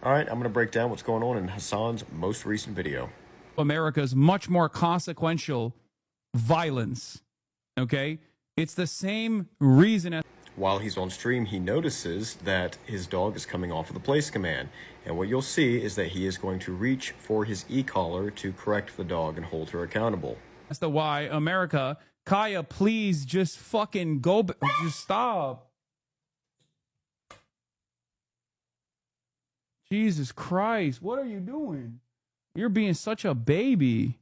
All right, I'm going to break down what's going on in Hasan's most recent video. America's much more consequential violence. Okay? It's the same reason as While he's on stream, he notices that his dog is coming off of the place command. And what you'll see is that he is going to reach for his e-collar to correct the dog and hold her accountable. that's the why America, Kaya, please just fucking go, just stop. Jesus Christ, what are you doing? You're being such a baby.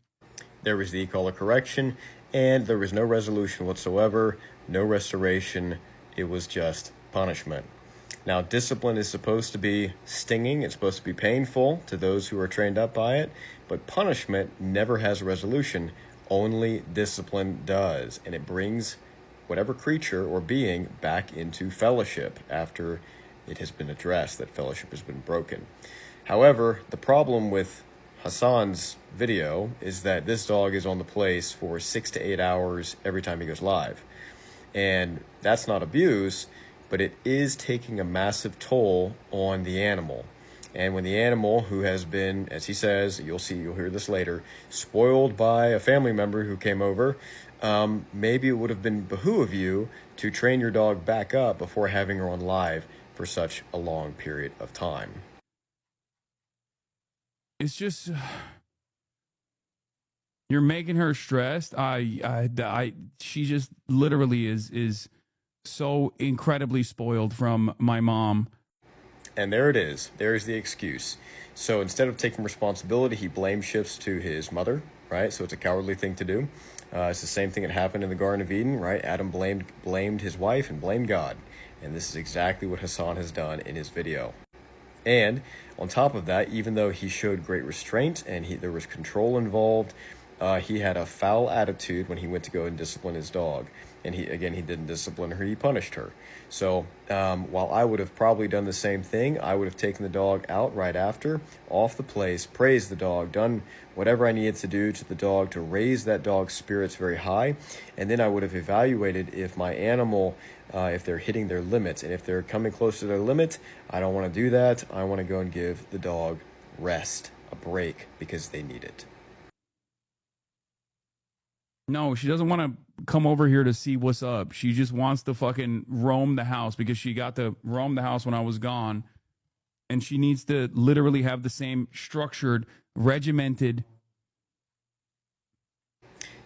There was the e-collar correction, and there was no resolution whatsoever, no restoration. It was just punishment. Now, discipline is supposed to be stinging. It's supposed to be painful to those who are trained up by it, but punishment never has a resolution. Only discipline does, and it brings whatever creature or being back into fellowship after it has been addressed that fellowship has been broken. However, the problem with Hasan's video is that this dog is on the place for 6 to 8 hours every time he goes live. And that's not abuse, but it is taking a massive toll on the animal. And when the animal, who has been, as he says, you'll hear this later, spoiled by a family member who came over, maybe it would have been behoove you to train your dog back up before having her on live for such a long period of time. It's just, you're making her stressed. She just literally is so incredibly spoiled from my mom. And there it is. There's the excuse. So instead of taking responsibility, he blame shifts to his mother, right? So it's a cowardly thing to do. It's the same thing that happened in the Garden of Eden, right? Adam blamed his wife and blamed God. And this is exactly what Hasan has done in his video. And on top of that, even though he showed great restraint and there was control involved, he had a foul attitude when he went to go and discipline his dog. And he didn't discipline her, he punished her. So while I would have probably done the same thing, I would have taken the dog out right after, off the place, praised the dog, done whatever I needed to do to the dog to raise that dog's spirits very high. And then I would have evaluated if my animal, if they're hitting their limits. And if they're coming close to their limit, I don't want to do that. I want to go and give the dog rest, a break, because they need it. No, she doesn't want to come over here to see what's up. She just wants to fucking roam the house because she got to roam the house when I was gone. And she needs to literally have the same structured, regimented.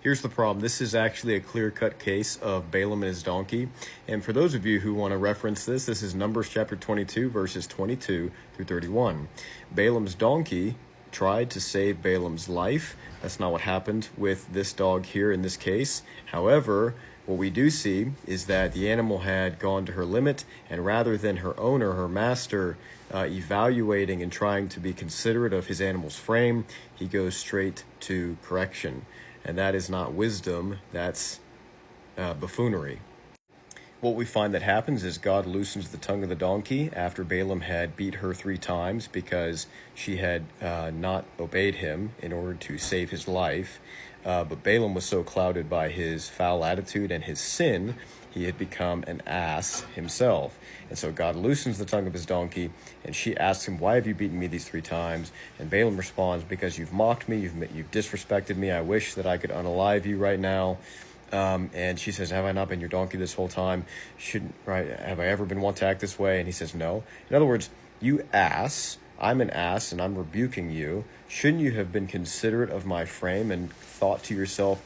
Here's the problem. This is actually a clear-cut case of Balaam and his donkey. And for those of you who want to reference this, this is Numbers chapter 22, verses 22 through 31. Balaam's donkey tried to save Balaam's life. That's not what happened with this dog here in this case. However, what we do see is that the animal had gone to her limit, and rather than her owner, her master, evaluating and trying to be considerate of his animal's frame, he goes straight to correction. And that is not wisdom, that's buffoonery. What we find that happens is God loosens the tongue of the donkey after Balaam had beat her 3 times because she had not obeyed him in order to save his life. But Balaam was so clouded by his foul attitude and his sin, he had become an ass himself. And so God loosens the tongue of his donkey, and she asks him, "Why have you beaten me these 3 times?" And Balaam responds, "Because you've mocked me, you've disrespected me. I wish that I could unalive you right now." And she says, "Have I not been your donkey this whole time? Have I ever been one to act this way?" And he says, "No." In other words, you ass, I'm an ass and I'm rebuking you. Shouldn't you have been considerate of my frame and thought to yourself,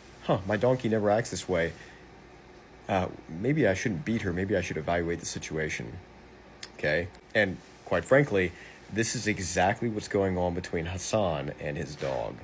my donkey never acts this way. Maybe I shouldn't beat her. Maybe I should evaluate the situation. Okay? And quite frankly, this is exactly what's going on between Hasan and his dog.